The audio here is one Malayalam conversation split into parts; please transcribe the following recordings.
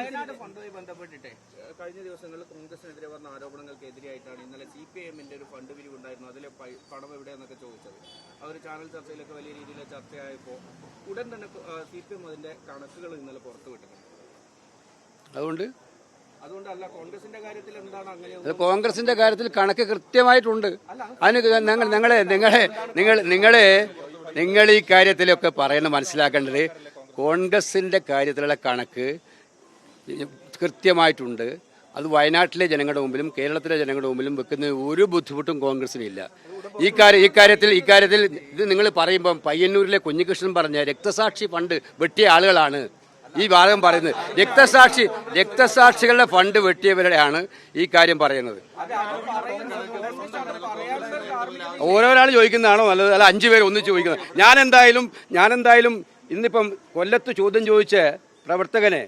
വയനാട് ഫണ്ടുമായി ബന്ധപ്പെട്ടിട്ട് കഴിഞ്ഞ ദിവസങ്ങളിൽ കോൺഗ്രസിനെതിരെ വന്ന ആരോപണങ്ങൾക്കെതിരെയായിട്ടാണ് ഇന്നലെ CPIM-ന്റെ ഒരു ഫണ്ട് പിരിവുണ്ടായിരുന്നു. അതിലെ പണം എവിടെയെന്നൊക്കെ ചോദിച്ചത്. അവർ ചാനൽ ചർച്ചയിലൊക്കെ വലിയ രീതിയിൽ ചർച്ചയായപ്പോൾ ഉടൻ തന്നെ CPM അതിന്റെ കണക്കുകൾ ഇന്നലെ പുറത്തുവിട്ടിട്ടുണ്ട്. അതുകൊണ്ടല്ല കോൺഗ്രസിന്റെ കാര്യത്തിൽ എന്താണ് അങ്ങനെ? കോൺഗ്രസിന്റെ കാര്യത്തിൽ കണക്ക് കൃത്യമായിട്ടുണ്ട്. അതിന് നിങ്ങൾ ഈ കാര്യത്തിലൊക്കെ പറയുന്നത് മനസ്സിലാക്കേണ്ടത് കോൺഗ്രസിന്റെ കാര്യത്തിലുള്ള കണക്ക് കൃത്യമായിട്ടുണ്ട്. അത് വയനാട്ടിലെ ജനങ്ങളുടെ മുമ്പിലും കേരളത്തിലെ ജനങ്ങളുടെ മുമ്പിലും വെക്കുന്ന ഒരു ബുദ്ധിമുട്ടും കോൺഗ്രസിനില്ല. ഈ കാര്യത്തിൽ ഇത് നിങ്ങൾ പറയുമ്പം പയ്യന്നൂരിലെ കുഞ്ഞികൃഷ്ണൻ പറഞ്ഞ രക്തസാക്ഷി ഫണ്ട് വെട്ടിയ ആളുകളാണ് ഈ വാദം പറയുന്നത്. രക്തസാക്ഷികളുടെ ഫണ്ട് വെട്ടിയവരുടെയാണ് ഈ കാര്യം പറയുന്നത്. ഓരോരാൾ ചോദിക്കുന്നതാണോ നല്ലത്, അല്ല 5 പേര് ഒന്നിച്ച് ചോദിക്കുന്നത്? ഞാൻ എന്തായാലും ഇന്നിപ്പം കൊല്ലത്ത് ചോദ്യം ചോദിച്ച പ്രവർത്തകനെ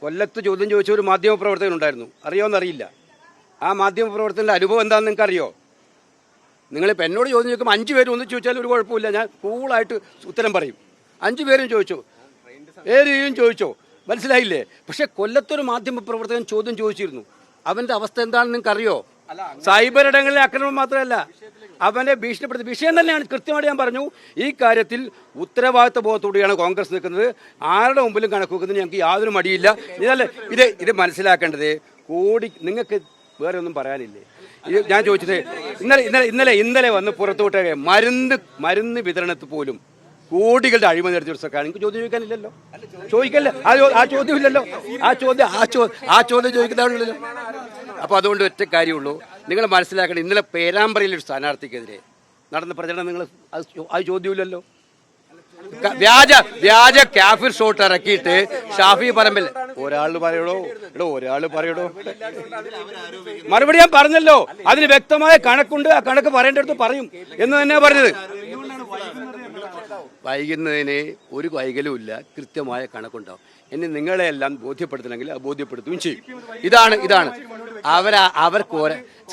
കൊല്ലത്ത് ചോദ്യം ചോദിച്ച ഒരു മാധ്യമപ്രവർത്തകനുണ്ടായിരുന്നു. അറിയാമെന്നറിയില്ല. ആ മാധ്യമപ്രവർത്തകൻ്റെ അനുഭവം എന്താണെന്ന് നിങ്ങൾക്ക് അറിയോ? നിങ്ങളിപ്പോൾ എന്നോട് ചോദ്യം ചോദിക്കുമ്പോൾ 5 പേര് ഒന്നിച്ച് ചോദിച്ചാൽ ഒരു കുഴപ്പമില്ല, ഞാൻ കൂളായിട്ട് ഉത്തരം പറയും. 5 പേരും ചോദിച്ചു, ഏതെങ്കിലും ചോദിച്ചോ, മനസ്സിലായില്ലേ? പക്ഷെ കൊല്ലത്തൊരു മാധ്യമപ്രവർത്തകൻ ചോദ്യം ചോദിച്ചിരുന്നു. അവന്റെ അവസ്ഥ എന്താണെന്ന് നിങ്ങൾക്ക് അറിയോ? സൈബർ ഇടങ്ങളിലെ ആക്രമണം മാത്രമല്ല, അവനെ ഭീഷണിപ്പെടുത്തി വിഷയം തന്നെയാണ്. കൃത്യമായിട്ട് ഞാൻ പറഞ്ഞു, ഈ കാര്യത്തിൽ ഉത്തരവാദിത്വ ബോധത്തോടെയാണ് കോൺഗ്രസ് നിൽക്കുന്നത്. ആരുടെ മുമ്പിലും കണക്ക് വെക്കുന്നതിന് ഞങ്ങൾക്ക് യാതൊരു മടിയില്ല. ഇത് മനസ്സിലാക്കേണ്ടത് നിങ്ങൾക്ക് വേറെ ഒന്നും പറയാനില്ലേ? ഇത് ഞാൻ ചോദിച്ചത് ഇന്നലെ വന്ന് പുറത്തുവിട്ട മരുന്ന് വിതരണത്തിൽ പോലും കോടികളുടെ അഴിമതി നടത്തിയ ഒരു സർക്കാർ. നിങ്ങൾക്ക് ചോദ്യം ചോദിക്കാനില്ലല്ലോ, ചോദിക്കല്ലേ? ആ ചോദ്യമില്ലല്ലോ, ആ ചോദ്യം ചോദിക്കുന്നതാണല്ലോ. അപ്പോൾ അതുകൊണ്ട് ഒറ്റ കാര്യമുള്ളൂ, നിങ്ങൾ മനസ്സിലാക്കണം. ഇന്നലെ പേരാമ്പ്രയിലൊരു സ്ഥാനാർത്ഥിക്കെതിരെ നടന്ന പ്രചരണം നിങ്ങൾ അത് ചോദ്യമില്ലല്ലോ. വ്യാജ കാഫിർ ഷോട്ട് ഇറക്കിയിട്ട് ഷാഫി പറമ്പിൽ ഒരാൾ പറയടോ മറുപടി ഞാൻ പറഞ്ഞല്ലോ. അതിന് വ്യക്തമായ കണക്കുണ്ട്. ആ കണക്ക് പറയേണ്ടടുത്ത് പറയും എന്ന് തന്നെയാണ് പറഞ്ഞത്. വൈകുന്നതിന് ഒരു വൈകലുമില്ല, കൃത്യമായ കണക്കുണ്ടാവും. ഇനി നിങ്ങളെല്ലാം ബോധ്യപ്പെടുത്തണമെങ്കിൽ അത് ബോധ്യപ്പെടുത്തുകയും ചെയ്യും. ഇതാണ് അവർക്ക്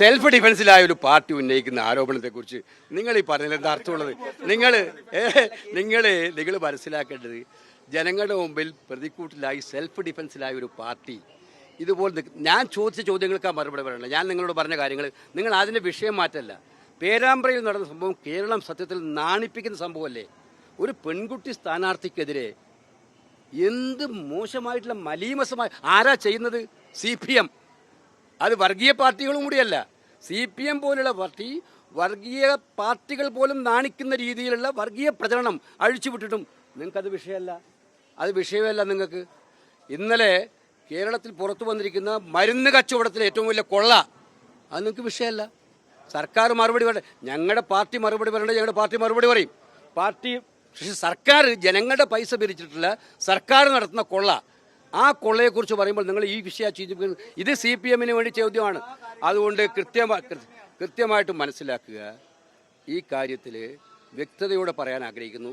സെൽഫ് ഡിഫൻസിലായ ഒരു പാർട്ടി ഉന്നയിക്കുന്ന ആരോപണത്തെക്കുറിച്ച് നിങ്ങൾ ഈ പറഞ്ഞതിൽ എന്താ അർത്ഥമുള്ളത്? നിങ്ങൾ മനസ്സിലാക്കേണ്ടത്, ജനങ്ങളുടെ മുമ്പിൽ പ്രതിക്കൂട്ടിലായി സെൽഫ് ഡിഫൻസിലായ ഒരു പാർട്ടി ഇതുപോലെ ഞാൻ ചോദിച്ച ചോദ്യങ്ങൾക്ക് മറുപടി പറയണം. ഞാൻ നിങ്ങളോട് പറഞ്ഞ കാര്യങ്ങൾ നിങ്ങൾ അതിൻ്റെ വിഷയം മാറ്റല്ല. പേരാമ്പ്രയിൽ നടന്ന സംഭവം കേരളം സത്യത്തിൽ നാണിപ്പിക്കുന്ന സംഭവമല്ലേ? ഒരു പെൺകുട്ടി സ്ഥാനാർത്ഥിക്കെതിരെ എന്ത് മോശമായിട്ടുള്ള മലീമസമായ ആരാ ചെയ്യുന്നത്? CPM. അത് വർഗീയ പാർട്ടികളും കൂടിയല്ല. CPM പോലുള്ള പാർട്ടി വർഗീയ പാർട്ടികൾ പോലും നാണിക്കുന്ന രീതിയിലുള്ള വർഗീയ പ്രചരണം അഴിച്ചുവിട്ടിട്ടും നിങ്ങൾക്കത് വിഷയമല്ല. നിങ്ങൾക്ക് ഇന്നലെ കേരളത്തിൽ പുറത്തു വന്നിരിക്കുന്ന മരുന്ന് കച്ചവടത്തിലെ ഏറ്റവും വലിയ കൊള്ള, അത് നിങ്ങൾക്ക് വിഷയമല്ല. സർക്കാർ മറുപടി പറയട്ടെ. ഞങ്ങളുടെ പാർട്ടി മറുപടി പറയണ്ടേ? ഞങ്ങളുടെ പാർട്ടി മറുപടി പറയും. പക്ഷേ സർക്കാർ ജനങ്ങളുടെ പൈസ പിരിച്ചിട്ടില്ല, സർക്കാർ നടത്തുന്ന കൊള്ള, ആ കൊള്ളയെക്കുറിച്ച് പറയുമ്പോൾ നിങ്ങൾ ഈ വിഷയം ഇത് CPM-ന് വേണ്ടി ചോദ്യമാണ്. അതുകൊണ്ട് കൃത്യമായിട്ട് മനസ്സിലാക്കുക. ഈ കാര്യത്തിൽ വ്യക്തതയോടെ പറയാൻ ആഗ്രഹിക്കുന്നു.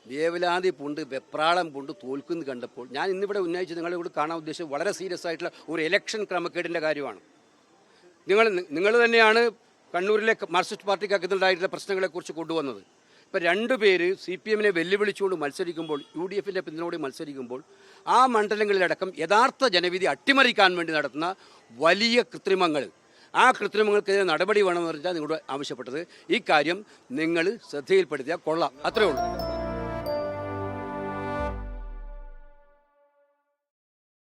വേവലാതി പൂണ്ട് വെപ്രാളം പൂണ്ട് തോൽക്കുന്നു കണ്ടപ്പോൾ ഞാൻ ഇന്നിവിടെ ഉന്നയിച്ച് നിങ്ങളെ കൂടി കാണാൻ ഉദ്ദേശിച്ചത് വളരെ സീരിയസ് ആയിട്ടുള്ള ഒരു ഇലക്ഷൻ ക്രമക്കേടിൻ്റെ കാര്യമാണ്. നിങ്ങൾ തന്നെയാണ് കണ്ണൂരിലെ മാർക്സിസ്റ്റ് പാർട്ടിക്കകത്തുണ്ടായിട്ടുള്ള പ്രശ്നങ്ങളെക്കുറിച്ച് കൊണ്ടുവന്നത്. ഇപ്പം 2 പേര് CPM-നെ വെല്ലുവിളിച്ചുകൊണ്ട് മത്സരിക്കുമ്പോൾ, UDF-ന്റെ പിന്തുണയോടെ മത്സരിക്കുമ്പോൾ, ആ മണ്ഡലങ്ങളിലടക്കം യഥാർത്ഥ ജനവിധി അട്ടിമറിക്കാൻ വേണ്ടി നടത്തുന്ന വലിയ കൃത്രിമങ്ങൾ, ആ കൃത്രിമങ്ങൾക്കെതിരെ നടപടി വേണമെന്ന് പറഞ്ഞാൽ നിങ്ങളോട് ആവശ്യപ്പെട്ടത്. ഈ കാര്യം നിങ്ങൾ ശ്രദ്ധയിൽപ്പെടുത്തിയാൽ കൊള്ളാം, അത്രയേ ഉള്ളൂ.